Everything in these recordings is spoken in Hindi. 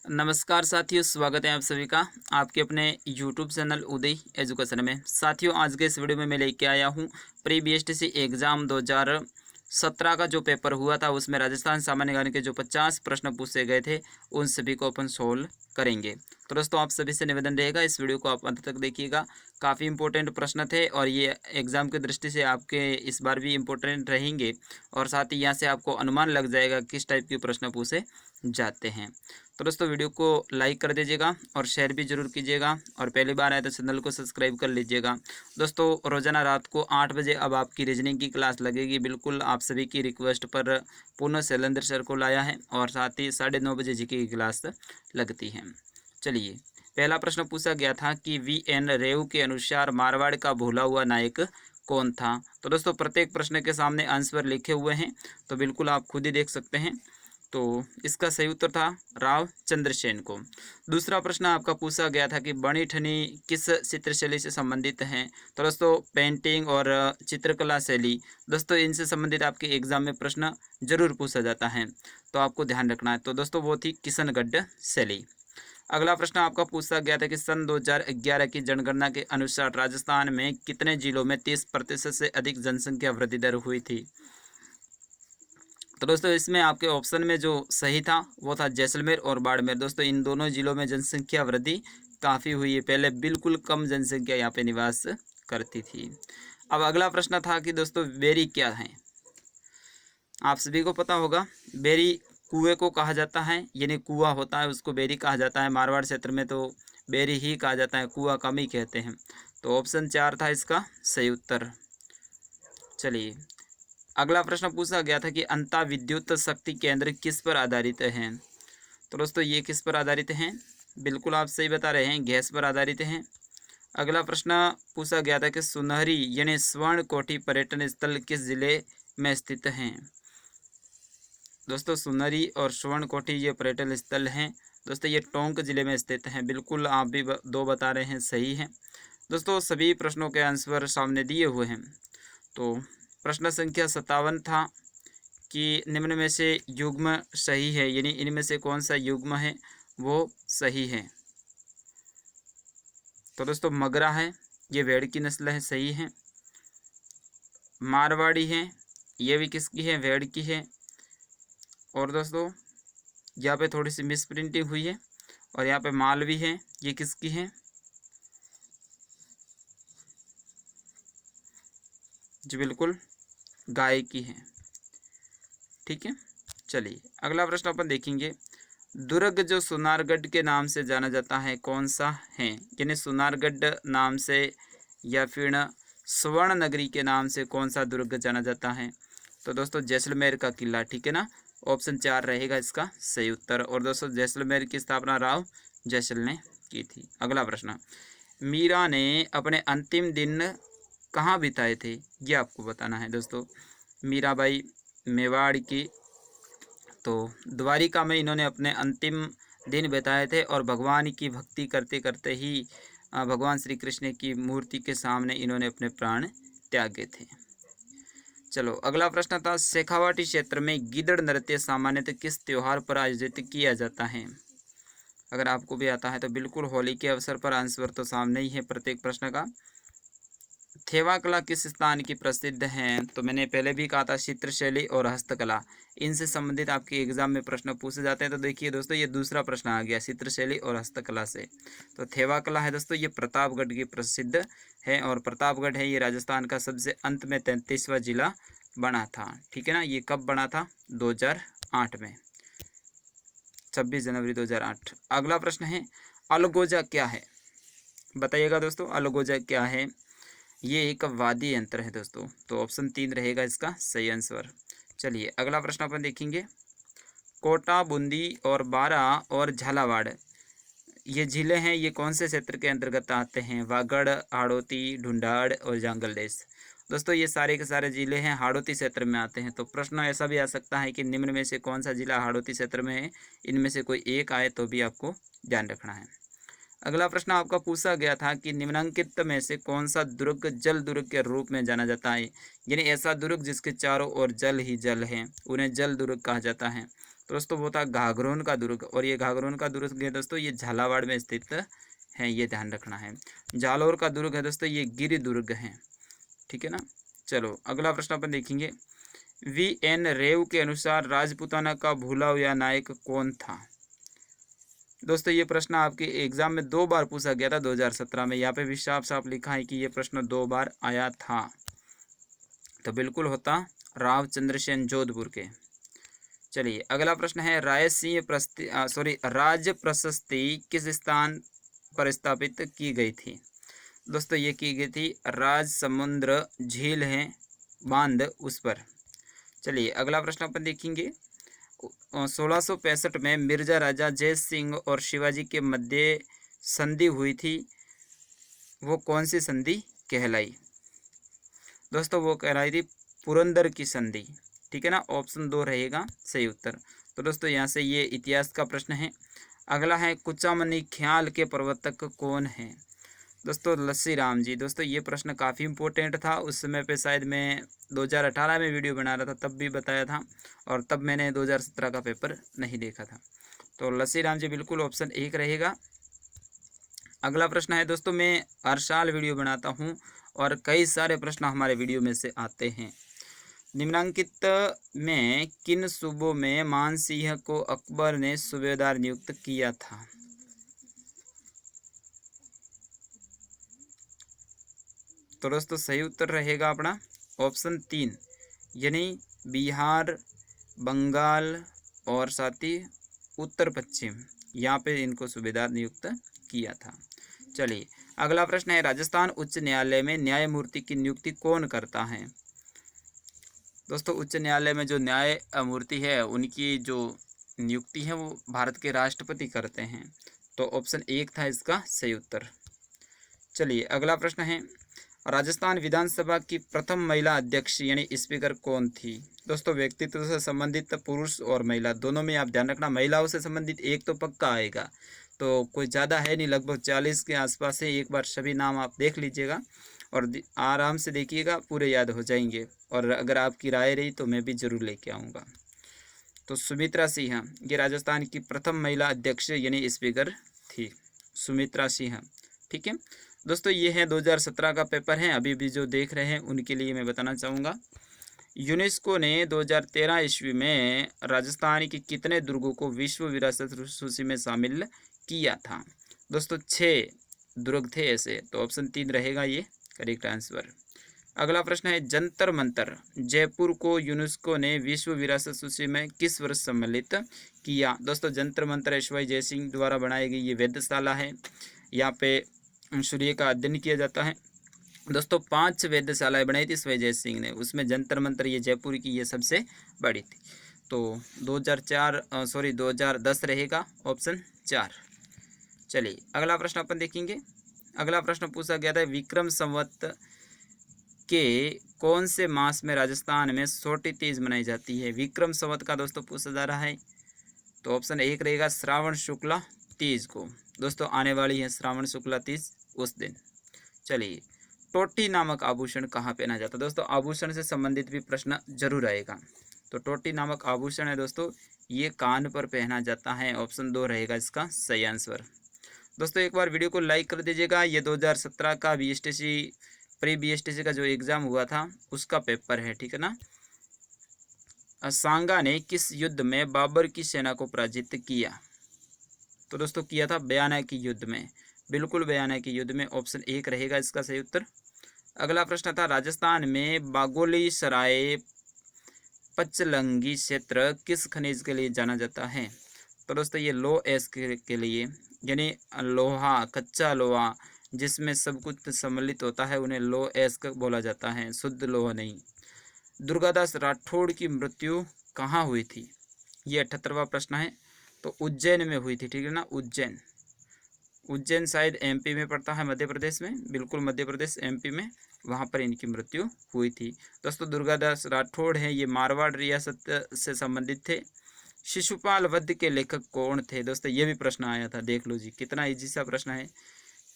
नमस्कार साथियों, स्वागत है आप सभी का आपके अपने YouTube चैनल उदय एजुकेशन में। साथियों, आज के इस वीडियो में मैं लेके आया हूँ प्री बीएसटीसी एग्ज़ाम 2017 का जो पेपर हुआ था, उसमें राजस्थान सामान्य ज्ञान के जो 50 प्रश्न पूछे गए थे, उन सभी को अपन सोल्व करेंगे। तो दोस्तों, आप सभी से निवेदन रहेगा, इस वीडियो को आप अंत तक देखिएगा। काफ़ी इंपॉर्टेंट प्रश्न थे और ये एग्ज़ाम की दृष्टि से आपके इस बार भी इम्पोर्टेंट रहेंगे और साथ ही यहाँ से आपको अनुमान लग जाएगा किस टाइप के प्रश्न पूछे जाते हैं। तो दोस्तों, वीडियो को लाइक कर दीजिएगा और शेयर भी जरूर कीजिएगा और पहली बार आए तो चैनल को सब्सक्राइब कर लीजिएगा। दोस्तों, रोजाना रात को 8 बजे अब आपकी रीजनिंग की क्लास लगेगी। बिल्कुल आप सभी की रिक्वेस्ट पर पुनः शैलेंद्र सर को लाया है और साथ ही 9:30 बजे जीके की क्लास लगती है। चलिए, पहला प्रश्न पूछा गया था कि VN रेव के अनुसार मारवाड़ का भूला हुआ नायक कौन था। तो दोस्तों, प्रत्येक प्रश्न के सामने आंसर लिखे हुए हैं, तो बिल्कुल आप खुद ही देख सकते हैं। तो इसका सही उत्तर था राव चंद्रसेन को। दूसरा प्रश्न आपका पूछा गया था कि बनी ठनी किस चित्रशैली से संबंधित हैं। तो दोस्तों, पेंटिंग और चित्रकला शैली, दोस्तों इनसे संबंधित आपके एग्जाम में प्रश्न जरूर पूछा जाता है, तो आपको ध्यान रखना है। तो दोस्तों, वो थी किशनगढ़ शैली। अगला प्रश्न आपका पूछा गया था कि सन 2011 की जनगणना के अनुसार राजस्थान में कितने जिलों में 30% से अधिक जनसंख्या वृद्धि दर हुई थी। तो दोस्तों, इसमें आपके ऑप्शन में जो सही था वो था जैसलमेर और बाड़मेर। दोस्तों, इन दोनों जिलों में जनसंख्या वृद्धि काफ़ी हुई है। पहले बिल्कुल कम जनसंख्या यहाँ पे निवास करती थी। अब अगला प्रश्न था कि दोस्तों, बेरी क्या है। आप सभी को पता होगा, बेरी कुएं को कहा जाता है, यानी कुआं होता है उसको बेरी कहा जाता है। मारवाड़ क्षेत्र में तो बेरी ही कहा जाता है, कुआं कम ही कहते हैं। तो ऑप्शन 4 था इसका सही उत्तर। चलिए, अगला प्रश्न पूछा गया था कि अंता विद्युत शक्ति केंद्र किस पर आधारित हैं। तो दोस्तों, ये किस पर आधारित हैं, बिल्कुल आप सही बता रहे हैं, गैस पर आधारित हैं। अगला प्रश्न पूछा गया था कि सुनहरी यानी स्वर्ण कोठी पर्यटन स्थल किस जिले में स्थित हैं। दोस्तों, सुनहरी और स्वर्ण कोठी ये पर्यटन स्थल हैं। दोस्तों, ये टोंक जिले में स्थित हैं। बिल्कुल आप भी दो बता रहे हैं, सही है। दोस्तों, सभी प्रश्नों के आंसर सामने दिए हुए हैं। तो प्रश्न संख्या 57 था कि निम्न में से युग्म सही है, यानी इनमें से कौन सा युग्म है वो सही है। तो दोस्तों, मगरा है, ये भेड़ की नस्ल है, सही है। मारवाड़ी है, ये भी किसकी है, भेड़ की है। और दोस्तों, यहाँ पे थोड़ी सी मिस प्रिंटिंग हुई है और यहाँ पे मालवी है, ये किसकी है, जी बिल्कुल गाय की है। ठीक है। चलिए, अगला प्रश्न अपन देखेंगे। दुर्ग जो सुनारगढ़ के नाम से जाना जाता है कौन सा है, यानी सुनारगढ़ नाम से या फिर स्वर्ण नगरी के नाम से कौन सा दुर्ग जाना जाता है। तो दोस्तों, जैसलमेर का किला, ठीक है ना। ऑप्शन 4 रहेगा इसका सही उत्तर। और दोस्तों, जैसलमेर की स्थापना राव जैसल ने की थी। अगला प्रश्न, मीरा ने अपने अंतिम दिन कहाँ बिताए थे, ये आपको बताना है। दोस्तों, मीराबाई मेवाड़ की तो द्वारिका में इन्होंने अपने अंतिम दिन बिताए थे और भगवान की भक्ति करते करते ही भगवान श्री कृष्ण की मूर्ति के सामने इन्होंने अपने प्राण त्यागे थे। चलो, अगला प्रश्न था शेखावाटी क्षेत्र में गिदड़ नृत्य सामान्यतः किस त्योहार पर आयोजित किया जाता है। अगर आपको भी आता है तो बिल्कुल होली के अवसर पर। आंसर तो सामने ही है प्रत्येक प्रश्न का। थेवा कला किस स्थान की प्रसिद्ध हैं। तो मैंने पहले भी कहा था चित्रशैली और हस्तकला, इनसे संबंधित आपके एग्जाम में प्रश्न पूछे जाते हैं। तो देखिए दोस्तों, ये दूसरा प्रश्न आ गया चित्रशैली और हस्तकला से। तो थेवा कला है दोस्तों, ये प्रतापगढ़ की प्रसिद्ध है और प्रतापगढ़ है ये राजस्थान का सबसे अंत में 33वां जिला बना था। ठीक है ना। ये कब बना था, 2008 में, 26 जनवरी 2008। अगला प्रश्न है अलगोजा क्या है, बताइएगा दोस्तों, अलगोजा क्या है। ये एक वाद्य यंत्र है दोस्तों। तो ऑप्शन 3 रहेगा इसका सही आंसर। चलिए, अगला प्रश्न अपन देखेंगे। कोटा, बूंदी और बारा और झालावाड़ ये जिले हैं, ये कौन से क्षेत्र के अंतर्गत आते हैं। वागड़, हाड़ौती, ढूंढाड़ और जांगल देश। दोस्तों, ये सारे के सारे जिले हैं हाड़ौती क्षेत्र में आते हैं। तो प्रश्न ऐसा भी आ सकता है कि निम्न में से कौन सा जिला हाड़ौती क्षेत्र में है, इनमें से कोई एक आए तो भी आपको ध्यान रखना है। अगला प्रश्न आपका पूछा गया था कि निम्नलिखित में से कौन सा दुर्ग जल दुर्ग के रूप में जाना जाता है, यानी ऐसा दुर्ग जिसके चारों ओर जल ही जल है, उन्हें जल दुर्ग कहा जाता है। तो दोस्तों वो था घाघरोन का दुर्ग, और ये घाघरोन का दुर्ग है दोस्तों ये झालावाड़ में स्थित है, ये ध्यान रखना है। जालौर का दुर्ग है दोस्तों ये गिरि दुर्ग है, ठीक है ना। चलो अगला प्रश्न अपन देखेंगे। VN रेव के अनुसार राजपूताना का भूला हुआ नायक कौन था। दोस्तों ये प्रश्न आपके एग्जाम में 2 बार पूछा गया था 2017 में। यहाँ पे भी साफ साफ लिखा है कि ये प्रश्न 2 बार आया था, तो बिल्कुल होता राव चंद्रसेन जोधपुर के। चलिए अगला प्रश्न है, राज प्रशस्ति किस स्थान पर स्थापित की गई थी। दोस्तों ये की गई थी राज समुद्र झील है बांध उस पर। चलिए अगला प्रश्न अपन देखेंगे। 1665 में मिर्जा राजा जय सिंह और शिवाजी के मध्य संधि हुई थी, वो कौन सी संधि कहलाई। दोस्तों वो कहलाई थी पुरंदर की संधि, ठीक है ना। ऑप्शन 2 रहेगा सही उत्तर। तो दोस्तों यहाँ से ये इतिहास का प्रश्न है। अगला है, कुचामनी ख्याल के प्रवर्तक कौन है। दोस्तों लस्सी राम जी। दोस्तों ये प्रश्न काफ़ी इंपॉर्टेंट था, उस समय पे शायद मैं 2018 में वीडियो बना रहा था तब भी बताया था, और तब मैंने 2017 का पेपर नहीं देखा था। तो लस्सी राम जी बिल्कुल ऑप्शन 1 रहेगा। अगला प्रश्न है दोस्तों, मैं हर साल वीडियो बनाता हूँ और कई सारे प्रश्न हमारे वीडियो में से आते हैं। निम्नांकित में किन सूबों में मानसिंह को अकबर ने सूबेदार नियुक्त किया था। तो दोस्तों सही उत्तर रहेगा अपना ऑप्शन 3, यानी बिहार, बंगाल और साथ ही उत्तर पश्चिम, यहाँ पे इनको सूबेदार नियुक्त किया था। चलिए अगला प्रश्न है, राजस्थान उच्च न्यायालय में न्यायमूर्ति की नियुक्ति कौन करता है। दोस्तों उच्च न्यायालय में जो न्यायमूर्ति है उनकी जो नियुक्ति है वो भारत के राष्ट्रपति करते हैं। तो ऑप्शन 1 था इसका सही उत्तर। चलिए अगला प्रश्न है, राजस्थान विधानसभा की प्रथम महिला अध्यक्ष यानी स्पीकर कौन थी। दोस्तों व्यक्तित्व से संबंधित पुरुष और महिला दोनों में आप ध्यान रखना, महिलाओं से संबंधित एक तो पक्का आएगा, तो कोई ज़्यादा है नहीं, लगभग 40 के आसपास है। एक बार सभी नाम आप देख लीजिएगा और आराम से देखिएगा, पूरे याद हो जाएंगे, और अगर आपकी राय रही तो मैं भी ज़रूर लेके आऊँगा। तो सुमित्रा सिंह ये राजस्थान की प्रथम महिला अध्यक्ष यानी स्पीकर थी, सुमित्रा सिंह, ठीक है दोस्तों। ये है 2017 का पेपर है, अभी भी जो देख रहे हैं उनके लिए मैं बताना चाहूँगा। यूनेस्को ने 2013 ईस्वी में राजस्थान के कितने दुर्गों को विश्व विरासत सूची में शामिल किया था। दोस्तों 6 दुर्ग थे ऐसे, तो ऑप्शन 3 रहेगा ये करेक्ट आंसर। अगला प्रश्न है, जंतर मंतर जयपुर को यूनेस्को ने विश्व विरासत सूची में किस वर्ष सम्मिलित किया। दोस्तों जंतर मंतर SY जयसिंह द्वारा बनाई गई ये वेधशाला है, यहाँ पे सूर्य का अध्ययन किया जाता है। दोस्तों 5 वेधशालाएं बनाई थी SY जयसिंह ने, उसमें जंतर मंतर ये जयपुर की ये सबसे बड़ी थी। तो 2010 रहेगा ऑप्शन 4। चलिए अगला प्रश्न अपन देखेंगे। अगला प्रश्न पूछा गया था, विक्रम संवत के कौन से मास में राजस्थान में छोटी तीज मनाई जाती है। विक्रम संवत का दोस्तों पूछा जा रहा है, तो ऑप्शन 1 रहेगा श्रावण शुक्ला तीज को। दोस्तों आने वाली है श्रावण शुक्ला तीज उस दिन। चलिए टोटी नामक आभूषण कहाँ पहना जाता है। दोस्तों आभूषण से संबंधित भी प्रश्न जरूर आएगा। तो टोटी नामक आभूषण है दोस्तों ये कान पर पहना जाता है, ऑप्शन 2 रहेगा इसका सही आंसर। दोस्तों एक बार वीडियो को लाइक कर दीजिएगा। ये 2017 का BSTC प्री BSTC का जो एग्ज़ाम हुआ था उसका पेपर है, ठीक है ना। सांगा ने किस युद्ध में बाबर की सेना को पराजित किया। तो दोस्तों किया था बयाना की युद्ध में, बिल्कुल बयाना की युद्ध में, ऑप्शन 1 रहेगा इसका सही उत्तर। अगला प्रश्न था, राजस्थान में बागोली सराय पचलंगी क्षेत्र किस खनिज के लिए जाना जाता है। तो दोस्तों ये लो एस के लिए, यानी लोहा, कच्चा लोहा जिसमें सब कुछ सम्मिलित होता है उन्हें लो एस बोला जाता है, शुद्ध लोहा नहीं। दुर्गादास राठौड़ की मृत्यु कहाँ हुई थी, ये 78वां प्रश्न है। तो उज्जैन में हुई थी, ठीक है ना। उज्जैन शायद MP में पड़ता है, मध्य प्रदेश में, बिल्कुल मध्य प्रदेश MP में, वहाँ पर इनकी मृत्यु हुई थी। दोस्तों दुर्गादास राठौड़ हैं ये मारवाड़ रियासत से संबंधित थे। शिशुपाल वध के लेखक कौन थे। दोस्तों ये भी प्रश्न आया था, देख लो जी कितना इजी सा प्रश्न है।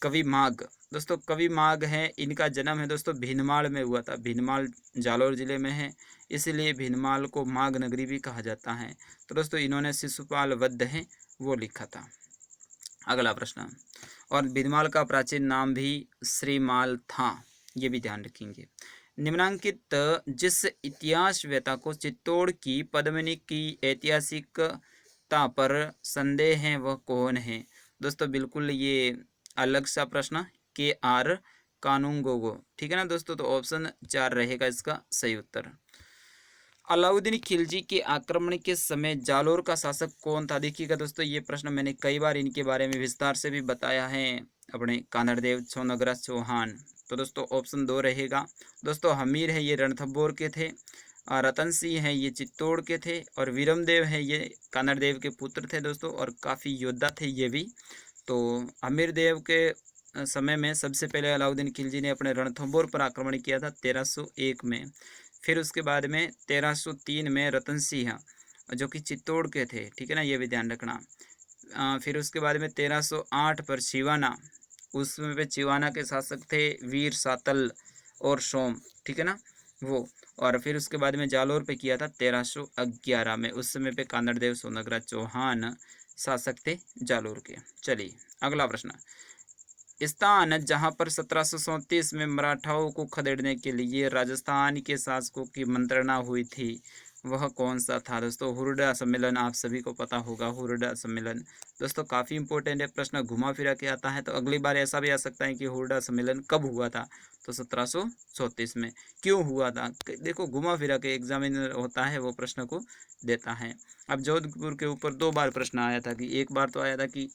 कवि माघ। दोस्तों कवि माघ है, इनका जन्म है दोस्तों भीनमाल में हुआ था। भीनमाल जालौर जिले में है, इसलिए भीनमाल को माघ नगरी भी कहा जाता है। तो दोस्तों इन्होंने शिशुपाल वध है वो लिखा था। अगला प्रश्न, और भीनमाल का प्राचीन नाम भी श्रीमाल था, ये भी ध्यान रखेंगे। निम्नांकित जिस इतिहासवेता को चित्तौड़ की पद्मिनी की ऐतिहासिकता पर संदेह है वह कौन है? दोस्तों बिल्कुल ये अलग सा प्रश्न, KR कानूनगोगो, ठीक है ना दोस्तों। तो ऑप्शन 4 रहेगा इसका सही उत्तर। अलाउद्दीन खिलजी के आक्रमण के समय जालोर का शासक कौन था? देखिएगा दोस्तों ये प्रश्न मैंने कई बार इनके बारे में विस्तार से भी बताया है, अपने कानड़देव सोनग्रास चौहान। तो दोस्तों ऑप्शन 2 रहेगा। दोस्तों हमीर है ये रणथंभौर के थे, रतन सिंह है ये चित्तौड़ के थे, और वीरमदेव है ये कानड़देव के पुत्र थे दोस्तों, और काफ़ी योद्धा थे ये भी। तो अमीर देव के समय में सबसे पहले अलाउद्दीन खिलजी ने अपने रणथंभौर पर आक्रमण किया था 1301 में। फिर उसके बाद में 1303 में रतन सिंह जो कि चित्तौड़ के थे, ठीक है ना, ये भी ध्यान रखना। फिर उसके बाद में 1308 पर चिवाना, उसमें पे चिवाना के शासक थे वीर सातल और सोम, ठीक है ना वो। और फिर उसके बाद में जालोर पे किया था 1311 में, उस समय पे कानड़देव सोनग्रास चौहान शासक थे जालोर के। चलिए अगला प्रश्न, स्थान जहां पर 1737 में मराठाओं को खदेड़ने के लिए राजस्थान के शासकों की मंत्रणा हुई थी वह कौन सा था? दोस्तों हुरडा सम्मेलन, आप सभी को पता होगा हुरडा सम्मेलन। दोस्तों काफ़ी इंपॉर्टेंट है प्रश्न, घुमा फिरा के आता है। तो अगली बार ऐसा भी आ सकता है कि हुरडा सम्मेलन कब हुआ था? तो 1734 में। क्यों हुआ था? देखो घुमा फिरा के एग्जामिनर होता है वो प्रश्न को देता है। अब जोधपुर के ऊपर 2 बार प्रश्न आया था, कि एक बार तो आया था कि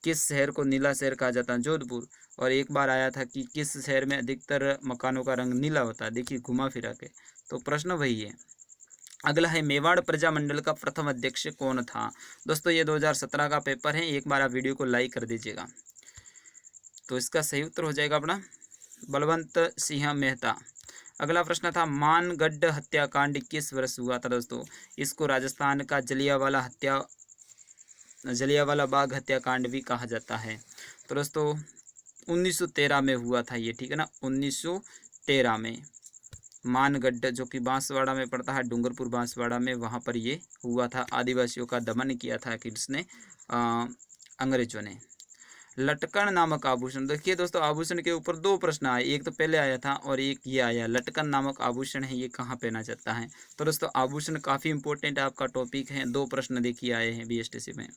किस शहर को नीला शहर कहा जाता है? जोधपुर। और एक बार आया था कि किस शहर में अधिकतर मकानों का रंग नीला होता है? देखिए घुमा फिरा के, तो प्रश्न वही है। अगला है मेवाड़ प्रजामंडल का प्रथम अध्यक्ष कौन था? दोस्तों ये 2017 का पेपर है, एक बार आप वीडियो को लाइक कर दीजिएगा। तो इसका सही उत्तर हो जाएगा अपना बलवंत सिंह मेहता। अगला प्रश्न था मानगढ़ हत्याकांड किस वर्ष हुआ था? दोस्तों इसको राजस्थान का जलियांवाला बाग हत्याकांड भी कहा जाता है। तो दोस्तों 1913 में हुआ था ये, ठीक है ना, 1913 में मानगढ़ जो कि बांसवाड़ा में पड़ता है, डूंगरपुर बांसवाड़ा में, वहाँ पर ये हुआ था। आदिवासियों का दमन किया था किसने? अंग्रेजों ने। लटकन नामक आभूषण, देखिए दोस्तों आभूषण के ऊपर 2 प्रश्न आए, एक तो पहले आया था और एक ये आया। लटकन नामक आभूषण है ये कहाँ पहना जाता है? तो दोस्तों आभूषण काफ़ी इंपॉर्टेंट आपका टॉपिक है, 2 प्रश्न देखिए आए हैं BSTC में।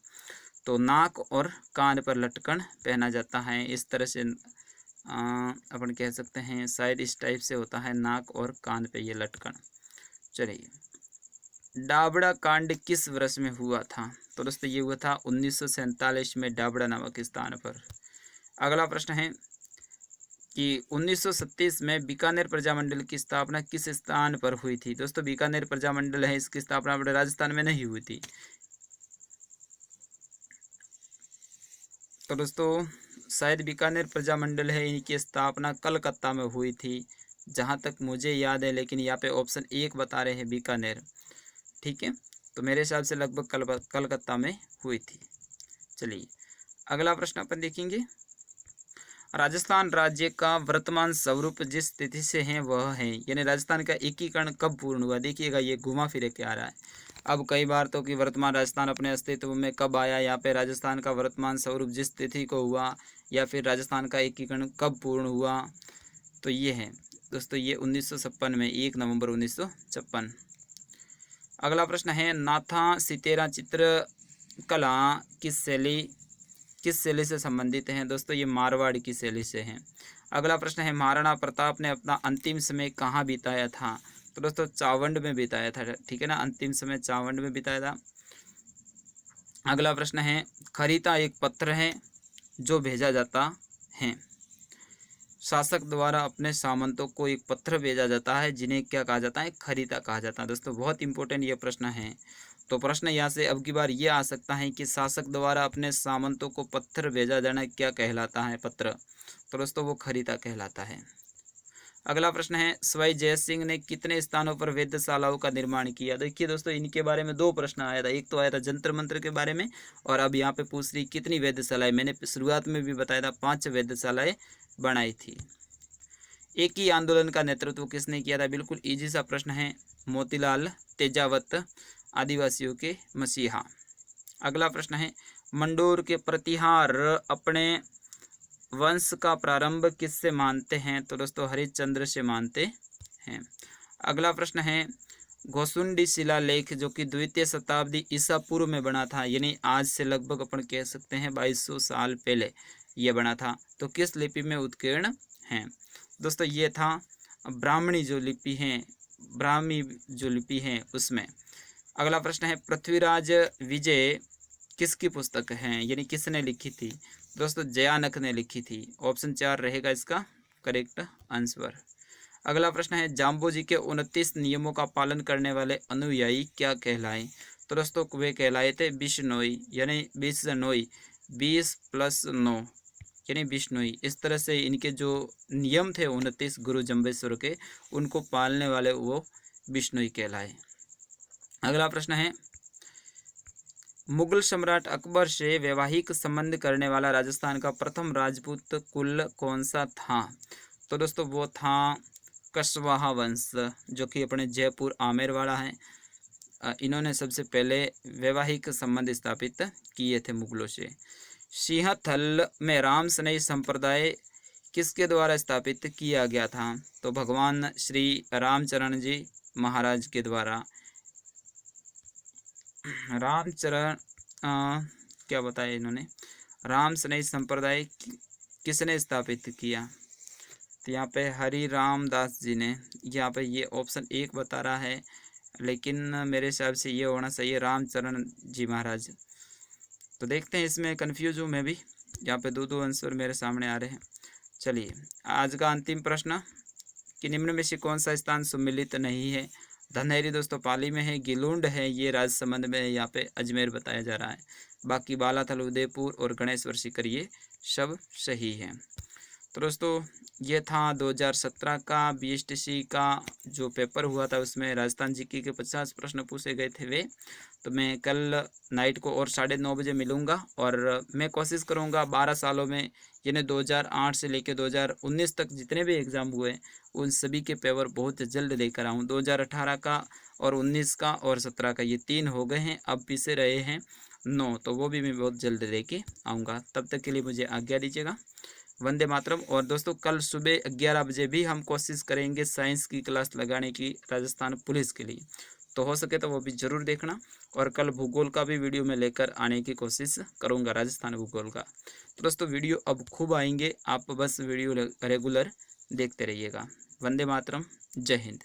तो नाक और कान पर लटकन पहना जाता है, इस तरह से अपन कह सकते हैं, शायद इस टाइप से होता है, नाक और कान पे ये लटकन। चलिए डाबड़ा कांड किस वर्ष में हुआ था? तो दोस्तों ये हुआ था 1947 में डाबड़ा नामक स्थान पर। अगला प्रश्न है कि 1937 में बीकानेर प्रजामंडल की स्थापना किस स्थान पर हुई थी? दोस्तों बीकानेर प्रजामंडल है, इसकी स्थापना अपने राजस्थान में नहीं हुई थी। तो दोस्तों शायद बीकानेर प्रजामंडल है, इनकी स्थापना कलकत्ता में हुई थी जहाँ तक मुझे याद है, लेकिन यहाँ पे ऑप्शन 1 बता रहे हैं बीकानेर, ठीक है। तो मेरे हिसाब से लगभग कलकत्ता में हुई थी। चलिए अगला प्रश्न अपन देखेंगे, राजस्थान राज्य का वर्तमान स्वरूप जिस स्थिति से है वह है, यानी राजस्थान का एकीकरण कब पूर्ण हुआ? देखिएगा ये घुमा फिरे के आ रहा है। अब कई बार तो कि वर्तमान राजस्थान अपने अस्तित्व में कब आया, यहाँ पे राजस्थान का वर्तमान स्वरूप जिस तिथि को हुआ, या फिर राजस्थान का एकीकरण कब पूर्ण हुआ। तो ये है दोस्तों, ये 1956 में, 1 नवंबर 1956। अगला प्रश्न है नाथा सितेरा चित्रकला किस शैली से संबंधित हैं? दोस्तों ये मारवाड़ी की शैली से हैं। अगला प्रश्न है महाराणा प्रताप ने अपना अंतिम समय कहाँ बिताया था? तो दोस्तों चावंड में बिताया था, ठीक है ना, अंतिम समय चावंड में बिताया था। अगला प्रश्न है खरीता एक पत्र है जो भेजा जाता है, शासक द्वारा अपने सामंतों को एक पत्र भेजा जाता है जिन्हें क्या कहा जाता है? खरीता कहा जाता है। दोस्तों बहुत इंपॉर्टेंट ये प्रश्न है। तो प्रश्न यहाँ से अब की बार ये आ सकता है कि शासक द्वारा अपने सामंतों को पत्र भेजा जाना क्या कहलाता है? पत्र। तो दोस्तों वो खरीता कहलाता है। अगला प्रश्न है सवाई जय सिंह ने कितने स्थानों पर वेधशालाओं का निर्माण किया। देखिए दोस्तों, इनके बारे में दो प्रश्न आया था। एक तो आया था जंतर मंत्र के बारे में, और अब यहाँ पे पूछ रही कितनी वेधशालाएं। मैंने शुरुआत में भी बताया था 5 वेधशालाएं बनाई थी। एक ही आंदोलन का नेतृत्व किसने किया था। बिल्कुल ईजी सा प्रश्न है, मोतीलाल तेजावत, आदिवासियों के मसीहा। अगला प्रश्न है मंडोर के प्रतिहार अपने वंश का प्रारंभ किससे मानते हैं। तो दोस्तों हरिश्चंद्र से मानते हैं। अगला प्रश्न है घोसुंडी शिलालेख जो कि द्वितीय शताब्दी ईसा पूर्व में बना था, यानी आज से लगभग अपन कह सकते हैं 2200 साल पहले ये बना था, तो किस लिपि में उत्कीर्ण है। दोस्तों ये था ब्राह्मणी जो लिपि है, ब्राह्मी जो लिपि है उसमें। अगला प्रश्न है पृथ्वीराज विजय किसकी पुस्तक है, यानी किसने लिखी थी। दोस्तों जयानक ने लिखी थी। ऑप्शन 4 रहेगा इसका करेक्ट आंसर। अगला प्रश्न है जाम्बोजी के 29 नियमों का पालन करने वाले अनुयायी क्या कहलाए। तो दोस्तों वे कहलाए थे बिश्नोई, यानी बिश्नोई 20+9 यानी बिश्नोई। इस तरह से इनके जो नियम थे 29 गुरु जम्बेश्वर के, उनको पालने वाले वो बिश्नोई कहलाए। अगला प्रश्न है मुगल सम्राट अकबर से वैवाहिक संबंध करने वाला राजस्थान का प्रथम राजपूत कुल कौन सा था। तो दोस्तों वो था कशवाहा वंश, जो कि अपने जयपुर आमेर वाला है। इन्होंने सबसे पहले वैवाहिक संबंध स्थापित किए थे मुगलों से। सिंहथल में राम स्नेही संप्रदाय किसके द्वारा स्थापित किया गया था। तो भगवान श्री रामचरण जी महाराज के द्वारा। रामचरण क्या बताया इन्होंने, राम स्नेही संप्रदाय किसने स्थापित किया। तो यहाँ पे हरि राम दास जी ने। यहाँ पे ये ऑप्शन 1 बता रहा है, लेकिन मेरे हिसाब से ये होना चाहिए रामचरण जी महाराज। तो देखते हैं, इसमें कंफ्यूज हूँ मैं भी। यहाँ पे दो आंसर मेरे सामने आ रहे हैं। चलिए आज का अंतिम प्रश्न कि निम्न में से कौन सा स्थान सम्मिलित नहीं है। धनेरी दोस्तों पाली में है, गिलुंड है ये राजसमंद में है, यहाँ पे अजमेर बताया जा रहा है। बाकी बालाथल उदयपुर और गणेश्वर सीकर ये सब सही है। तो दोस्तों ये था 2017 का बीएसटीसी का जो पेपर हुआ था, उसमें राजस्थान जीके के 50 प्रश्न पूछे गए थे वे। तो मैं कल नाइट को और 9:30 बजे मिलूँगा, और मैं कोशिश करूँगा 12 सालों में यानी 2008 से लेकर 2019 तक जितने भी एग्ज़ाम हुए उन सभी के पेपर बहुत जल्द लेकर आऊँ। 2018 का और 19 का और 17 का ये 3 हो गए हैं, अब पीछे रहे हैं 9, तो वो भी मैं बहुत जल्द लेके आऊँगा। तब तक के लिए मुझे आज्ञा दीजिएगा। वंदे मातरम। और दोस्तों कल सुबह 11 बजे भी हम कोशिश करेंगे साइंस की क्लास लगाने की राजस्थान पुलिस के लिए, तो हो सके तो वो भी ज़रूर देखना। और कल भूगोल का भी वीडियो में लेकर आने की कोशिश करूँगा, राजस्थान भूगोल का। तो दोस्तों वीडियो अब खूब आएंगे, आप बस वीडियो रेगुलर देखते रहिएगा। वंदे मातरम, जय हिंद।